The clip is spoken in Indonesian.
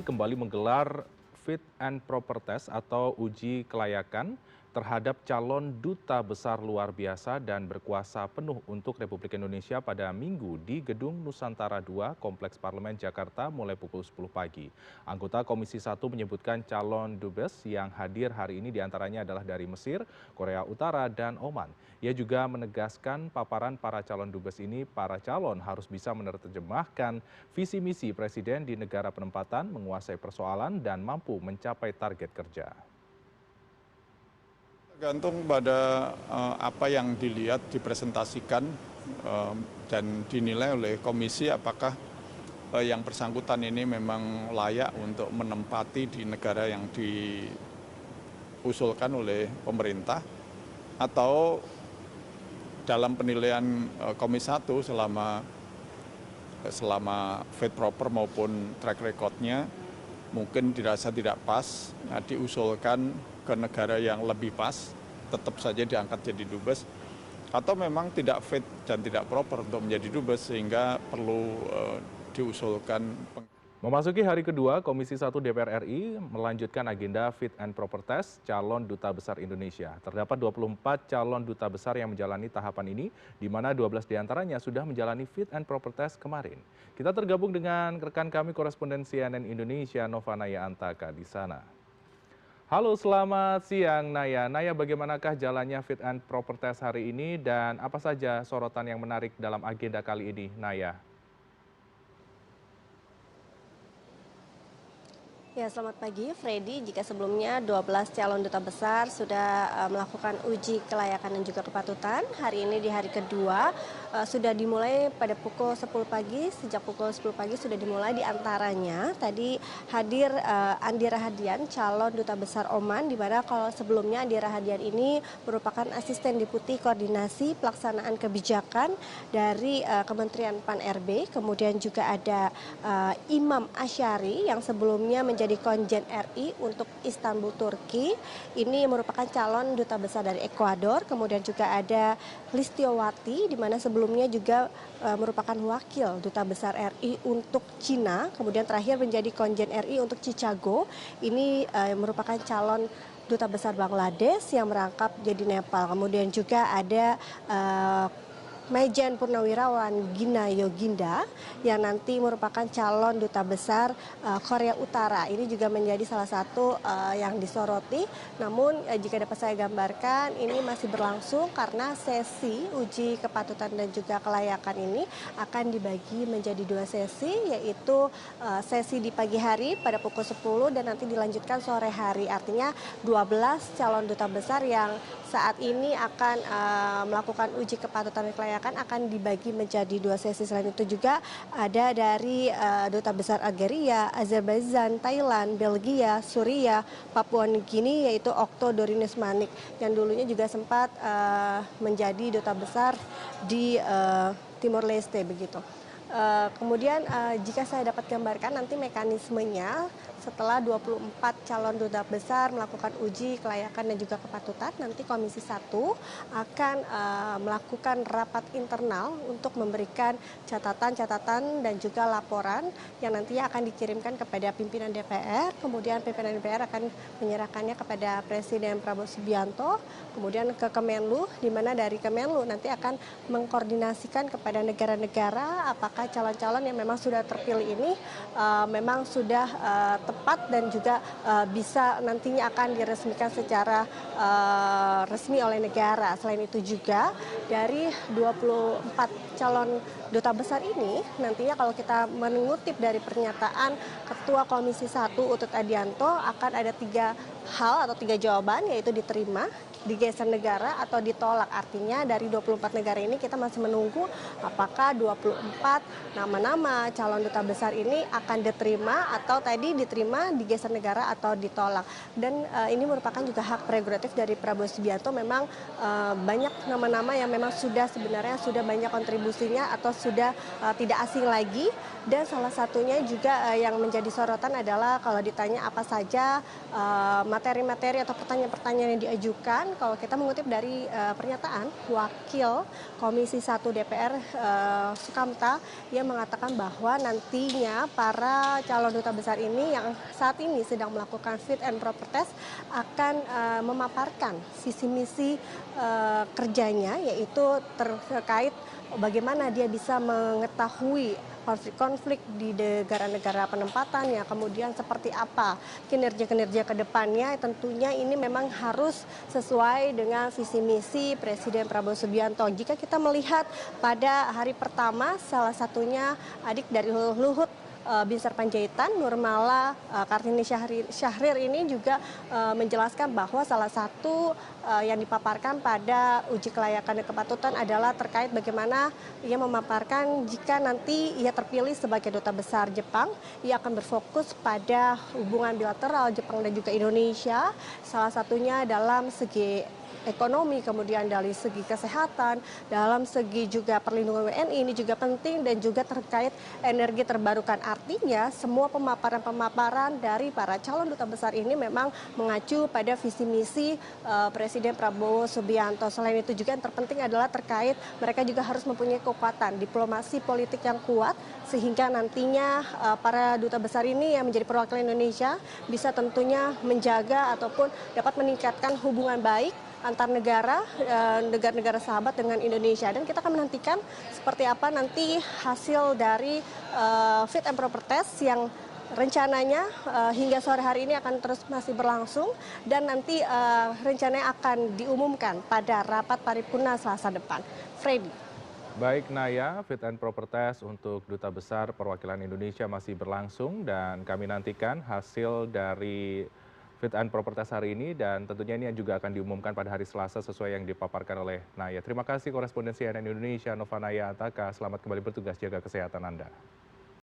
Kembali menggelar fit and proper test atau uji kelayakan terhadap calon duta besar luar biasa dan berkuasa penuh untuk Republik Indonesia pada Minggu di Gedung Nusantara II, Kompleks Parlemen Jakarta mulai pukul 10 pagi. Anggota Komisi 1 menyebutkan calon dubes yang hadir hari ini diantaranya adalah dari Mesir, Korea Utara, dan Oman. Ia juga menegaskan paparan para calon dubes ini, para calon harus bisa menerjemahkan visi misi Presiden di negara penempatan, menguasai persoalan, dan mampu mencapai target kerja. Tergantung pada apa yang dilihat, dipresentasikan, dan dinilai oleh komisi apakah yang bersangkutan ini memang layak untuk menempati di negara yang diusulkan oleh pemerintah, atau dalam penilaian Komisi 1 selama fit proper maupun track recordnya mungkin dirasa tidak pas, diusulkan ke negara yang lebih pas, tetap saja diangkat jadi dubes, atau memang tidak fit dan tidak proper untuk menjadi dubes sehingga perlu diusulkan. Memasuki hari kedua, Komisi 1 DPR RI melanjutkan agenda fit and proper test calon duta besar Indonesia. Terdapat 24 calon duta besar yang menjalani tahapan ini, di mana 12 diantaranya sudah menjalani fit and proper test kemarin. Kita tergabung dengan rekan kami koresponden CNN Indonesia, Nova Naya Antaka di sana. Halo, selamat siang Naya. Naya, bagaimanakah jalannya fit and proper test hari ini dan apa saja sorotan yang menarik dalam agenda kali ini, Naya? Ya, selamat pagi, Freddy. Jika sebelumnya 12 calon duta besar sudah melakukan uji kelayakan dan juga kepatutan, hari ini di hari kedua sudah dimulai pada pukul 10 pagi. Sejak pukul 10 pagi sudah dimulai, di antaranya tadi hadir Andi Rahadian, calon duta besar Oman, di mana kalau sebelumnya Andi Rahadian ini merupakan asisten deputi koordinasi pelaksanaan kebijakan dari Kementerian Pan-RB. Kemudian juga ada Imam Asyari yang sebelumnya menjadi konjen RI untuk Istanbul, Turki. Ini merupakan calon duta besar dari Ekuador. Kemudian juga ada Listiowati, di mana sebelumnya juga merupakan wakil duta besar RI untuk Cina. Kemudian terakhir menjadi konjen RI untuk Chicago. Ini merupakan calon duta besar Bangladesh yang merangkap jadi Nepal. Kemudian juga ada Maijen Purnawirawan Gina Yoginda yang nanti merupakan calon duta besar Korea Utara. Ini juga menjadi salah satu yang disoroti. Namun jika dapat saya gambarkan, ini masih berlangsung karena sesi uji kepatutan dan juga kelayakan ini akan dibagi menjadi dua sesi, yaitu sesi di pagi hari pada pukul 10 dan nanti dilanjutkan sore hari. Artinya 12 calon duta besar yang saat ini akan melakukan uji kepatutan dan kelayakan akan dibagi menjadi dua sesi. Selain itu juga ada dari duta besar Algeria, Azerbaijan, Thailand, Belgia, Suriah, Papua Nugini, yaitu Okto Dorinus Manik yang dulunya juga sempat menjadi duta besar di Timor Leste begitu. Kemudian jika saya dapat gambarkan nanti mekanismenya setelah 24 calon duta besar melakukan uji kelayakan dan juga kepatutan, nanti Komisi 1 akan melakukan rapat internal untuk memberikan catatan-catatan dan juga laporan yang nantinya akan dikirimkan kepada pimpinan DPR. Kemudian pimpinan DPR akan menyerahkannya kepada Presiden Prabowo Subianto, kemudian ke Kemenlu, di mana dari Kemenlu nanti akan mengkoordinasikan kepada negara-negara apakah calon-calon yang memang sudah terpilih ini memang sudah tepat dan juga bisa nantinya akan diresmikan secara resmi oleh negara. Selain itu juga dari 24 calon duta besar ini nantinya kalau kita mengutip dari pernyataan Ketua Komisi 1 Utut Adianto akan ada 3 hal atau 3 jawaban, yaitu diterima, digeser negara, atau ditolak. Artinya dari 24 negara ini kita masih menunggu apakah 24 nama-nama calon duta besar ini akan diterima atau tadi diterima, digeser negara, atau ditolak. Dan ini merupakan juga hak prerogatif dari Prabowo Subianto. Memang banyak nama-nama yang memang sebenarnya sudah banyak kontribusinya atau sudah tidak asing lagi. Dan salah satunya juga yang menjadi sorotan adalah kalau ditanya apa saja materi-materi atau pertanyaan-pertanyaan yang diajukan bahkan kalau kita mengutip dari pernyataan Wakil Komisi 1 DPR Sukamta, ia mengatakan bahwa nantinya para calon duta besar ini yang saat ini sedang melakukan fit and proper test akan memaparkan visi misi kerjanya, yaitu terkait bagaimana dia bisa mengetahui konflik-konflik di negara-negara penempatannya, kemudian seperti apa kinerja-kinerja ke depannya. Tentunya ini memang harus sesuai dengan visi misi Presiden Prabowo Subianto. Jika kita melihat pada hari pertama, salah satunya adik dari Luhut Bin Sarpanjaitan, Nurmala Kartini Syahrir ini juga menjelaskan bahwa salah satu yang dipaparkan pada uji kelayakan dan kepatutan adalah terkait bagaimana ia memaparkan jika nanti ia terpilih sebagai duta besar Jepang, ia akan berfokus pada hubungan bilateral Jepang dan juga Indonesia, salah satunya dalam segi ekonomi, kemudian dari segi kesehatan, dalam segi juga perlindungan WNI ini juga penting, dan juga terkait energi terbarukan. Artinya semua pemaparan-pemaparan dari para calon duta besar ini memang mengacu pada visi misi Presiden Prabowo Subianto. Selain itu juga yang terpenting adalah terkait mereka juga harus mempunyai kekuatan diplomasi politik yang kuat, sehingga nantinya para duta besar ini yang menjadi perwakilan Indonesia bisa tentunya menjaga ataupun dapat meningkatkan hubungan baik antar negara sahabat dengan Indonesia. Dan kita akan menantikan seperti apa nanti hasil dari fit and proper test yang rencananya hingga sore hari ini akan terus masih berlangsung, dan nanti rencananya akan diumumkan pada rapat paripurna Selasa depan. Freddy. Baik Naya, fit and proper test untuk Duta Besar Perwakilan Indonesia masih berlangsung dan kami nantikan hasil dari fit and proper test hari ini, dan tentunya ini juga akan diumumkan pada hari Selasa sesuai yang dipaparkan oleh Naya. Terima kasih korespondensi CNN Indonesia Nova Naya Antaka. Selamat kembali bertugas, jaga kesehatan Anda.